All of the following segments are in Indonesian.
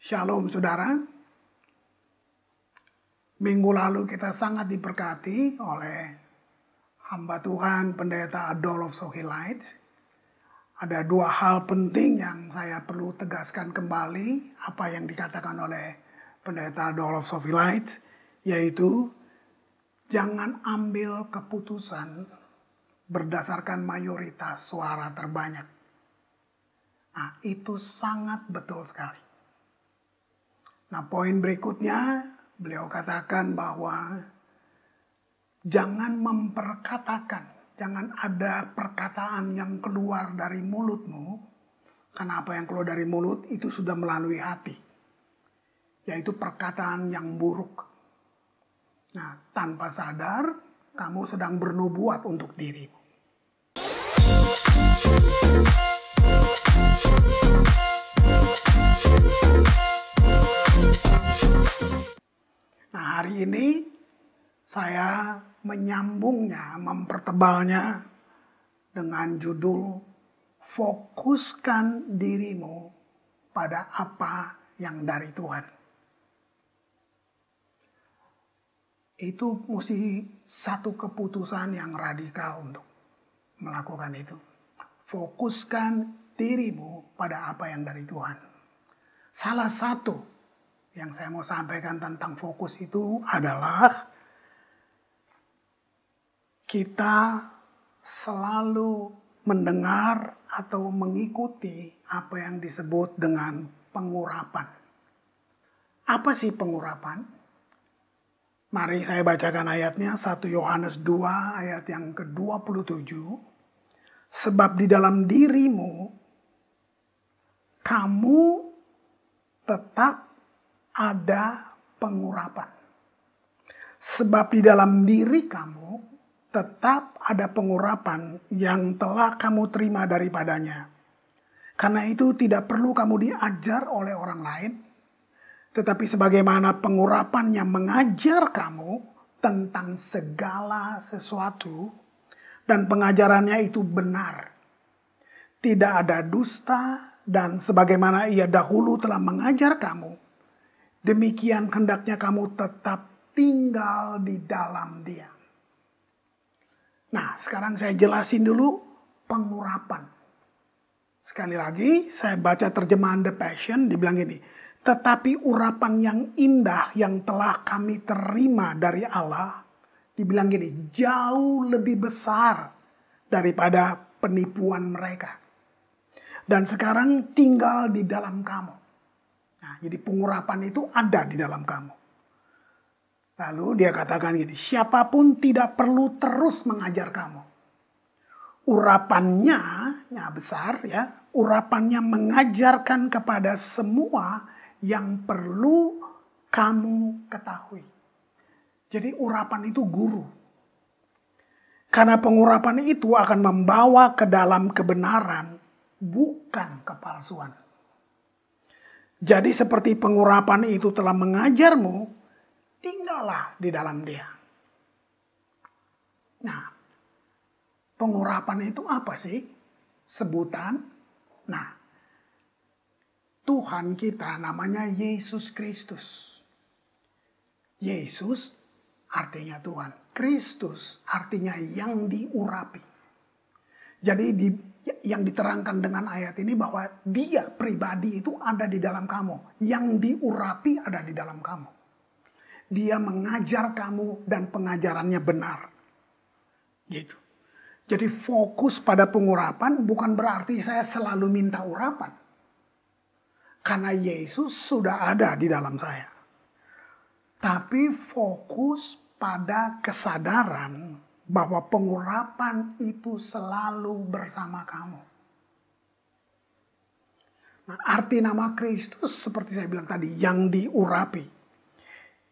Shalom saudara. Minggu lalu kita sangat diberkati oleh hamba Tuhan Pendeta Adolf Sohilait. Ada dua hal penting yang saya perlu tegaskan kembali apa yang dikatakan oleh Pendeta Adolf Sohilait, yaitu jangan ambil keputusan berdasarkan mayoritas suara terbanyak. Nah, itu sangat betul sekali. Nah, poin berikutnya, beliau katakan bahwa jangan memperkatakan, jangan ada perkataan yang keluar dari mulutmu, karena apa yang keluar dari mulut itu sudah melalui hati, yaitu perkataan yang buruk. Nah, tanpa sadar, kamu sedang bernubuat untuk dirimu. Nah, hari ini saya menyambungnya, mempertebalnya dengan judul fokuskan dirimu pada apa yang dari Tuhan. Itu mesti satu keputusan yang radikal untuk melakukan itu. Fokuskan dirimu pada apa yang dari Tuhan. Salah satu yang saya mau sampaikan tentang fokus itu adalah kita selalu mendengar atau mengikuti apa yang disebut dengan pengurapan. Apa sih pengurapan? Mari saya bacakan ayatnya, 1 Yohanes 2 ayat yang ke-27. Sebab di dalam dirimu kamu tetap ada pengurapan. Sebab di dalam diri kamu tetap ada pengurapan yang telah kamu terima daripadanya. Karena itu tidak perlu kamu diajar oleh orang lain, tetapi sebagaimana pengurapan yang mengajar kamu tentang segala sesuatu, dan pengajarannya itu benar. Tidak ada dusta, dan sebagaimana ia dahulu telah mengajar kamu, demikian hendaknya kamu tetap tinggal di dalam Dia. Nah, sekarang saya jelasin dulu pengurapan. Sekali lagi, saya baca terjemahan The Passion, dibilang gini, tetapi urapan yang indah yang telah kami terima dari Allah, dibilang gini, jauh lebih besar daripada penipuan mereka. Dan sekarang tinggal di dalam kamu. Nah, jadi pengurapan itu ada di dalam kamu. Lalu dia katakan gini, siapapun tidak perlu terus mengajar kamu. Urapannya, ya besar ya, urapannya mengajarkan kepada semua yang perlu kamu ketahui. Jadi urapan itu guru. Karena pengurapan itu akan membawa ke dalam kebenaran, bukan kepalsuan. Jadi seperti pengurapan itu telah mengajarmu, tinggallah di dalam Dia. Nah, pengurapan itu apa sih? Sebutan. Nah, Tuhan kita namanya Yesus Kristus. Yesus artinya Tuhan. Kristus artinya yang diurapi. Jadi yang diterangkan dengan ayat ini bahwa Dia pribadi itu ada di dalam kamu. Yang diurapi ada di dalam kamu. Dia mengajar kamu dan pengajarannya benar. Gitu. Jadi fokus pada pengurapan bukan berarti saya selalu minta urapan. Karena Yesus sudah ada di dalam saya. Tapi fokus pada kesadaran bahwa pengurapan itu selalu bersama kamu. Nah, arti nama Kristus seperti saya bilang tadi, yang diurapi.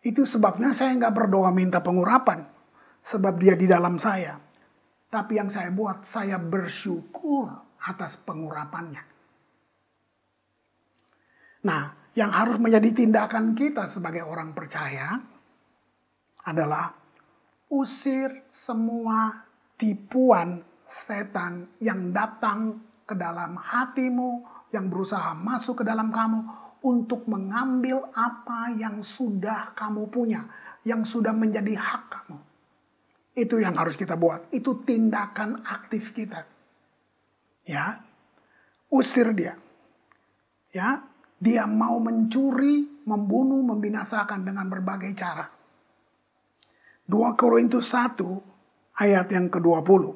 Itu sebabnya saya nggak berdoa minta pengurapan. Sebab Dia di dalam saya. Tapi yang saya buat, saya bersyukur atas pengurapannya. Nah, yang harus menjadi tindakan kita sebagai orang percaya adalah usir semua tipuan setan yang datang ke dalam hatimu, yang berusaha masuk ke dalam kamu untuk mengambil apa yang sudah kamu punya, yang sudah menjadi hak kamu. Itu yang harus kita buat. Itu tindakan aktif kita. Ya, usir dia. Ya, dia mau mencuri, membunuh, membinasakan dengan berbagai cara. 2 Korintus 1 ayat yang ke-20.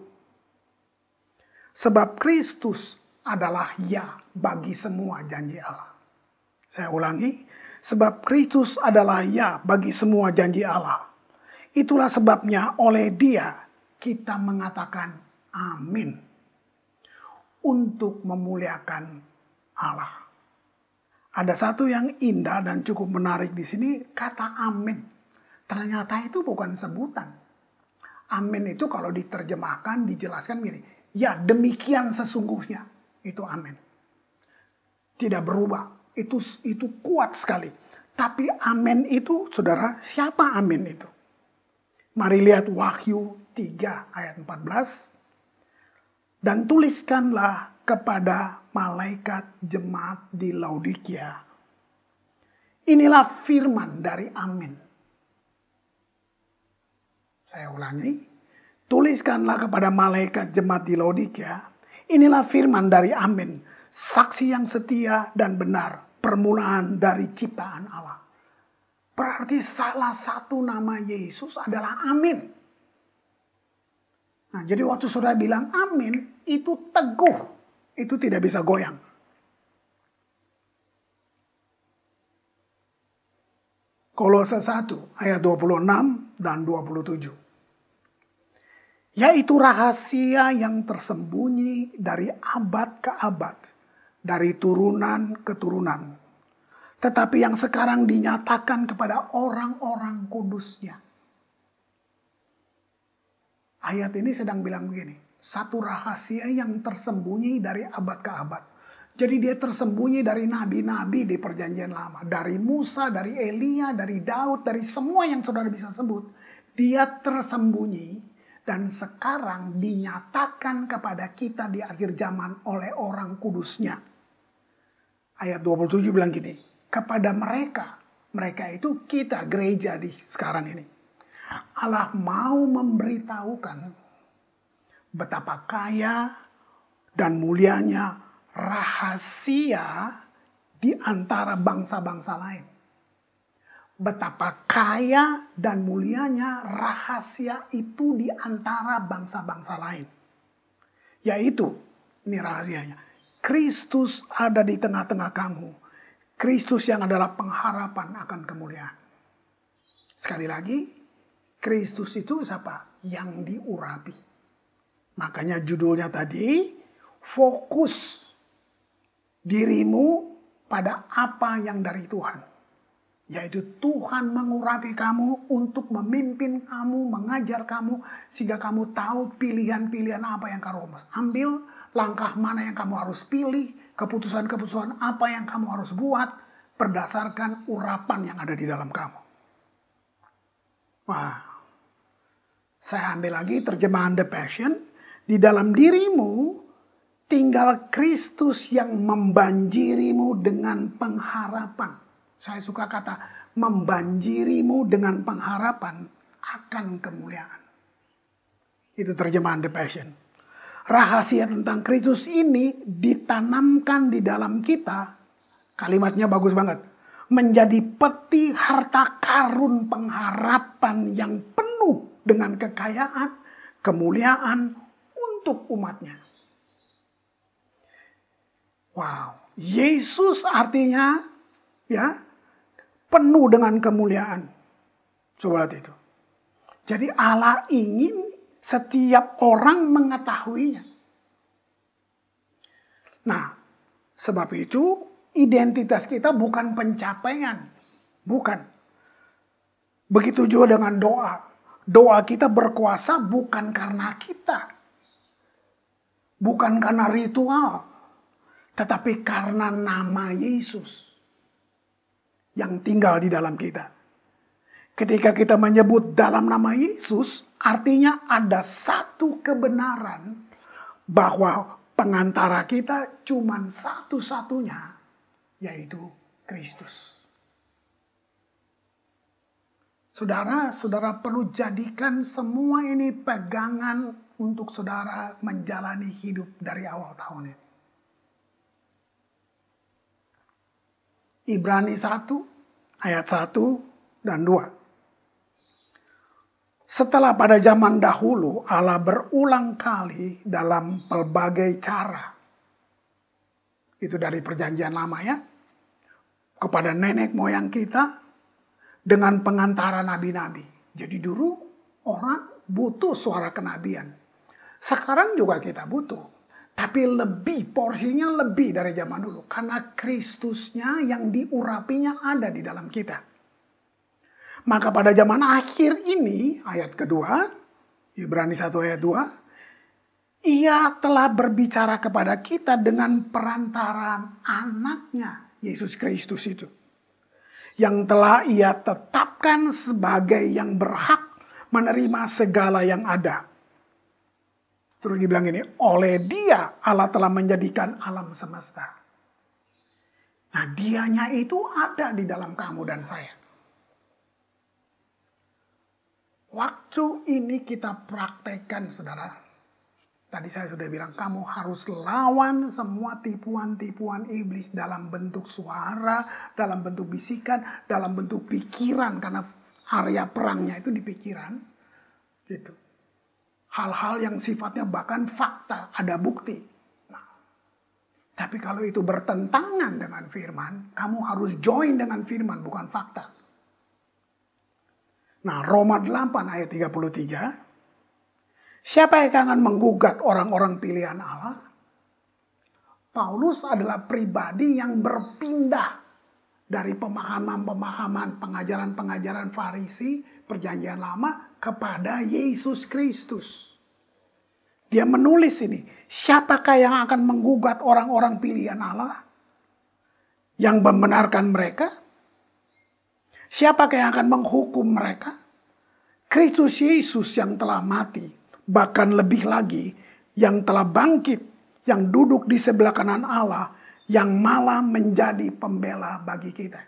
Sebab Kristus adalah ya bagi semua janji Allah. Saya ulangi, sebab Kristus adalah ya bagi semua janji Allah. Itulah sebabnya oleh Dia kita mengatakan amin untuk memuliakan Allah. Ada satu yang indah dan cukup menarik di sini, kata amin. Ternyata itu bukan sebutan. Amin itu kalau diterjemahkan, dijelaskan gini, ya demikian sesungguhnya, itu amin. Tidak berubah, itu kuat sekali. Tapi amin itu, saudara, siapa amin itu? Mari lihat Wahyu 3 ayat 14. Dan tuliskanlah kepada malaikat jemaat di Laodikia. Inilah firman dari amin. Saya ulangi. Tuliskanlah kepada malaikat jemaat di Laodikia. Inilah firman dari amin. Saksi yang setia dan benar. Permulaan dari ciptaan Allah. Berarti salah satu nama Yesus adalah amin. Nah, jadi waktu saudara bilang amin, itu teguh. Itu tidak bisa goyang. Kolose 1 ayat 26 dan 27. Yaitu rahasia yang tersembunyi dari abad ke abad. Dari turunan ke turunan. Tetapi yang sekarang dinyatakan kepada orang-orang kudusnya. Ayat ini sedang bilang begini. Satu rahasia yang tersembunyi dari abad ke abad. Jadi dia tersembunyi dari nabi-nabi di perjanjian lama. Dari Musa, dari Elia, dari Daud, dari semua yang saudara bisa sebut. Dia tersembunyi dan sekarang dinyatakan kepada kita di akhir zaman oleh orang kudusnya. Ayat 27 bilang gini. Kepada mereka itu kita gereja di sekarang ini. Allah mau memberitahukan betapa kaya dan mulianya rahasia di antara bangsa-bangsa lain. Betapa kaya dan mulianya rahasia itu di antara bangsa-bangsa lain. Yaitu, ini rahasianya, Kristus ada di tengah-tengah kamu. Kristus yang adalah pengharapan akan kemuliaan. Sekali lagi, Kristus itu siapa? Yang diurapi. Makanya judulnya tadi, fokus dirimu pada apa yang dari Tuhan. Yaitu Tuhan mengurapi kamu untuk memimpin kamu, mengajar kamu, sehingga kamu tahu pilihan-pilihan apa yang kamu harus ambil, langkah mana yang kamu harus pilih, keputusan-keputusan apa yang kamu harus buat berdasarkan urapan yang ada di dalam kamu. Wah, saya ambil lagi terjemahan The Passion. Di dalam dirimu tinggal Kristus yang membanjirimu dengan pengharapan. Saya suka kata membanjirimu dengan pengharapan akan kemuliaan. Itu terjemahan The Passion. Rahasia tentang Kristus ini ditanamkan di dalam kita. Kalimatnya bagus banget. Menjadi peti harta karun pengharapan yang penuh dengan kekayaan, kemuliaan untuk umatnya. Wow. Yesus artinya ya penuh dengan kemuliaan. Coba lihat itu. Jadi Allah ingin setiap orang mengetahuinya. Nah, sebab itu identitas kita bukan pencapaian. Bukan. Begitu juga dengan doa. Doa kita berkuasa bukan karena kita. Bukan karena ritual. Tetapi karena nama Yesus yang tinggal di dalam kita. Ketika kita menyebut dalam nama Yesus, artinya ada satu kebenaran bahwa pengantara kita cuma satu-satunya, yaitu Kristus. Saudara, saudara perlu jadikan semua ini pegangan untuk saudara menjalani hidup dari awal tahun ini. Ibrani 1 ayat 1 dan 2. Setelah pada zaman dahulu Allah berulang kali dalam berbagai cara. Itu dari perjanjian lama ya. Kepada nenek moyang kita dengan pengantara nabi-nabi. Jadi dulu orang butuh suara kenabian. Sekarang juga kita butuh. Tapi lebih, porsinya lebih dari zaman dulu. Karena Kristusnya yang diurapinya ada di dalam kita. Maka pada zaman akhir ini, ayat kedua, Ibrani 1 ayat 2, Ia telah berbicara kepada kita dengan perantaraan anaknya, Yesus Kristus itu. Yang telah Ia tetapkan sebagai yang berhak menerima segala yang ada. Terus dibilang ini, oleh Dia Allah telah menjadikan alam semesta. Nah, Dianya itu ada di dalam kamu dan saya. Waktu ini kita praktekkan, saudara. Tadi saya sudah bilang, kamu harus lawan semua tipuan-tipuan iblis dalam bentuk suara, dalam bentuk bisikan, dalam bentuk pikiran. Karena area perangnya itu di pikiran. Gitu. Hal-hal yang sifatnya bahkan fakta, ada bukti. Nah, tapi kalau itu bertentangan dengan firman, kamu harus join dengan firman, bukan fakta. Nah, Roma 8 ayat 33. Siapa yang akan menggugat orang-orang pilihan Allah? Paulus adalah pribadi yang berpindah dari pemahaman-pemahaman, pengajaran-pengajaran Farisi, perjanjian lama, kepada Yesus Kristus. Dia menulis ini, siapakah yang akan menggugat orang-orang pilihan Allah? Yang membenarkan mereka? Siapakah yang akan menghukum mereka? Kristus Yesus yang telah mati, bahkan lebih lagi, yang telah bangkit, yang duduk di sebelah kanan Allah, yang malah menjadi pembela bagi kita.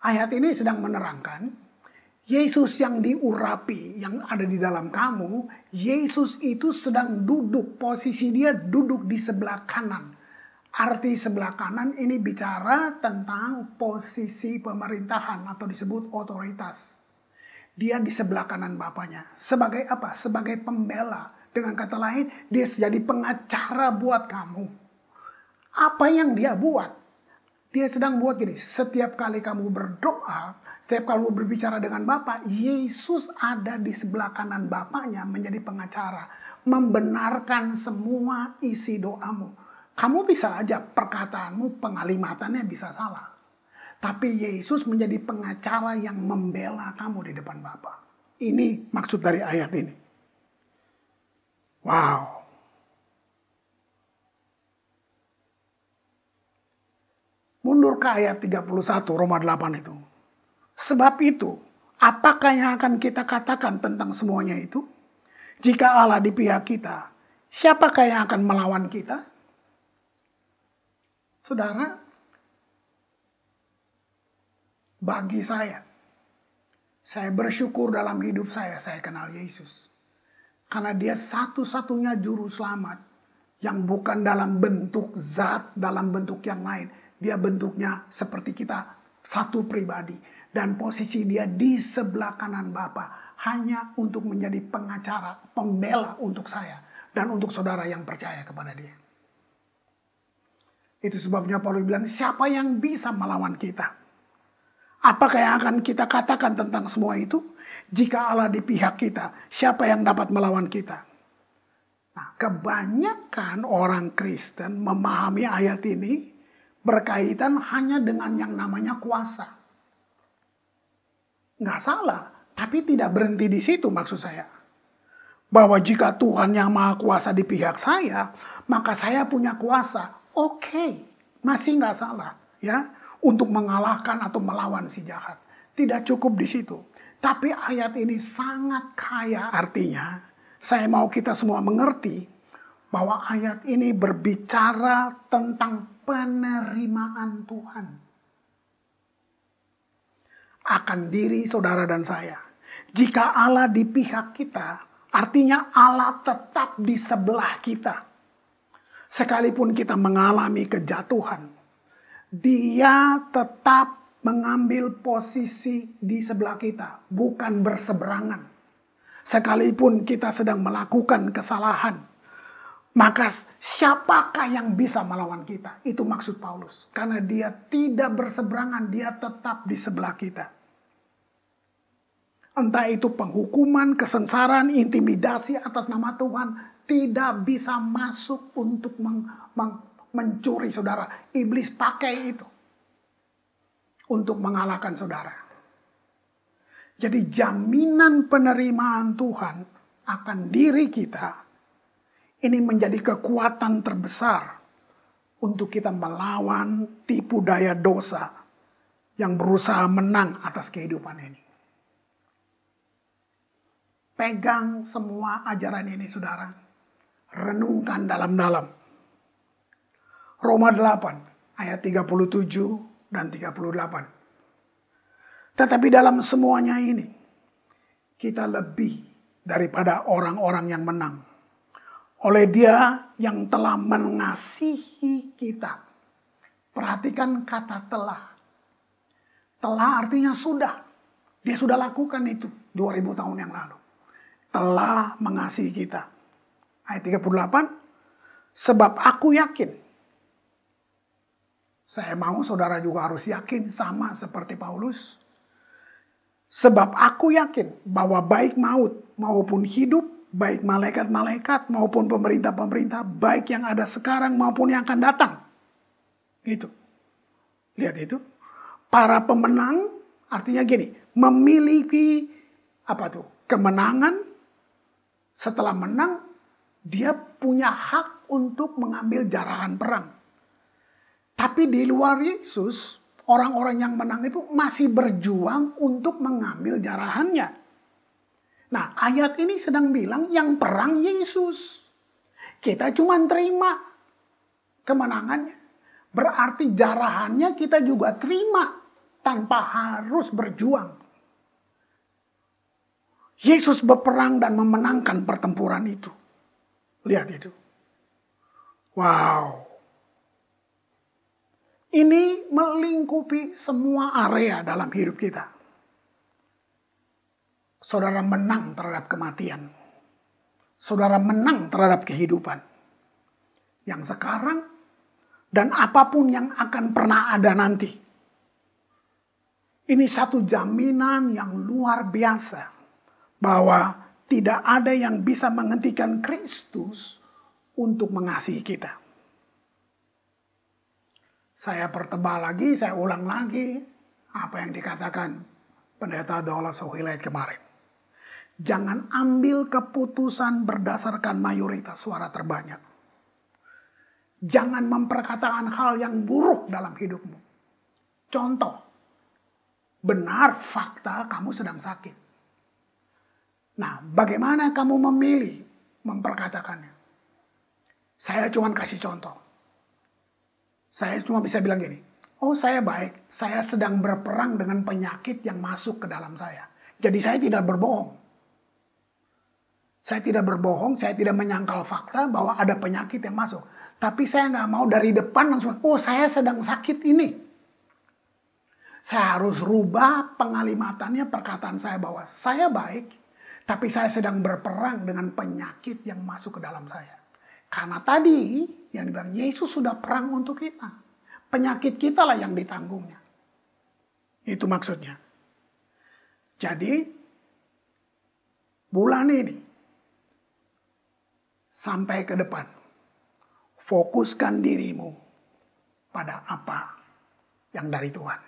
Ayat ini sedang menerangkan, Yesus yang diurapi, yang ada di dalam kamu, Yesus itu sedang duduk, posisi dia duduk di sebelah kanan. Arti sebelah kanan ini bicara tentang posisi pemerintahan atau disebut otoritas. Dia di sebelah kanan Bapaknya. Sebagai apa? Sebagai pembela. Dengan kata lain, dia jadi pengacara buat kamu. Apa yang dia buat? Dia sedang buat gini, setiap kali kamu berdoa, setiap kali kamu berbicara dengan Bapa, Yesus ada di sebelah kanan Bapaknya menjadi pengacara. Membenarkan semua isi doamu. Kamu bisa aja perkataanmu, pengalimatannya bisa salah. Tapi Yesus menjadi pengacara yang membela kamu di depan Bapa. Ini maksud dari ayat ini. Wow. Mundur ke ayat 31 Roma 8 itu. Sebab itu, apakah yang akan kita katakan tentang semuanya itu? Jika Allah di pihak kita, siapakah yang akan melawan kita? Saudara, bagi saya bersyukur dalam hidup saya kenal Yesus. Karena dia satu-satunya juru selamat yang bukan dalam bentuk zat, dalam bentuk yang lain. Dia bentuknya seperti kita, satu pribadi. Dan posisi dia di sebelah kanan Bapa hanya untuk menjadi pengacara, pembela untuk saya. Dan untuk saudara yang percaya kepada dia. Itu sebabnya Paulus bilang, siapa yang bisa melawan kita? Apakah yang akan kita katakan tentang semua itu? Jika Allah di pihak kita, siapa yang dapat melawan kita? Nah, kebanyakan orang Kristen memahami ayat ini berkaitan hanya dengan yang namanya kuasa. Nggak salah, tapi tidak berhenti di situ maksud saya. Bahwa jika Tuhan yang Maha Kuasa di pihak saya, maka saya punya kuasa. Oke, masih nggak salah ya untuk mengalahkan atau melawan si jahat. Tidak cukup di situ. Tapi ayat ini sangat kaya artinya. Saya mau kita semua mengerti bahwa ayat ini berbicara tentang penerimaan Tuhan akan diri saudara dan saya. Jika Allah di pihak kita, artinya Allah tetap di sebelah kita. Sekalipun kita mengalami kejatuhan, Dia tetap mengambil posisi di sebelah kita, bukan berseberangan. Sekalipun kita sedang melakukan kesalahan, maka siapakah yang bisa melawan kita? Itu maksud Paulus. Karena Dia tidak berseberangan, Dia tetap di sebelah kita. Entah itu penghukuman, kesengsaraan, intimidasi atas nama Tuhan, tidak bisa masuk untuk mencuri saudara. Iblis pakai itu untuk mengalahkan saudara. Jadi jaminan penerimaan Tuhan akan diri kita, ini menjadi kekuatan terbesar untuk kita melawan tipu daya dosa yang berusaha menang atas kehidupan ini. Pegang semua ajaran ini saudara. Renungkan dalam-dalam. Roma 8 ayat 37 dan 38. Tetapi dalam semuanya ini, kita lebih daripada orang-orang yang menang. Oleh Dia yang telah mengasihi kita. Perhatikan kata telah. Telah artinya sudah. Dia sudah lakukan itu 2000 tahun yang lalu. Telah mengasihi kita. Ayat 38. Sebab aku yakin. Saya mau saudara juga harus yakin sama seperti Paulus. Sebab aku yakin bahwa baik maut maupun hidup, baik malaikat-malaikat maupun pemerintah-pemerintah, baik yang ada sekarang maupun yang akan datang. Gitu. Lihat itu. Para pemenang artinya gini, memiliki kemenangan. Setelah menang, dia punya hak untuk mengambil jarahan perang. Tapi di luar Yesus, orang-orang yang menang itu masih berjuang untuk mengambil jarahannya. Nah, ayat ini sedang bilang yang perang Yesus. Kita cuma terima kemenangannya. Berarti jarahannya kita juga terima tanpa harus berjuang. Yesus berperang dan memenangkan pertempuran itu. Lihat itu. Wow. Ini melingkupi semua area dalam hidup kita. Saudara menang terhadap kematian. Saudara menang terhadap kehidupan. Yang sekarang dan apapun yang akan pernah ada nanti. Ini satu jaminan yang luar biasa. Bahwa tidak ada yang bisa menghentikan Kristus untuk mengasihi kita. Saya pertebal lagi, saya ulang lagi apa yang dikatakan Pendeta Adolf Sohilait kemarin. Jangan ambil keputusan berdasarkan mayoritas suara terbanyak. Jangan memperkatakan hal yang buruk dalam hidupmu. Contoh, benar fakta kamu sedang sakit. Nah, bagaimana kamu memilih memperkatakannya? Saya cuma kasih contoh. Saya cuma bisa bilang gini, oh saya baik, saya sedang berperang dengan penyakit yang masuk ke dalam saya. Jadi saya tidak berbohong. Saya tidak berbohong, saya tidak menyangkal fakta bahwa ada penyakit yang masuk. Tapi saya nggak mau dari depan langsung, oh saya sedang sakit ini. Saya harus rubah pengalimatannya, perkataan saya bahwa saya baik, tapi saya sedang berperang dengan penyakit yang masuk ke dalam saya. Karena tadi yang dibilang Yesus sudah perang untuk kita. Penyakit kita lah yang ditanggungnya. Itu maksudnya. Jadi bulan ini sampai ke depan, fokuskan dirimu pada apa yang dari Tuhan.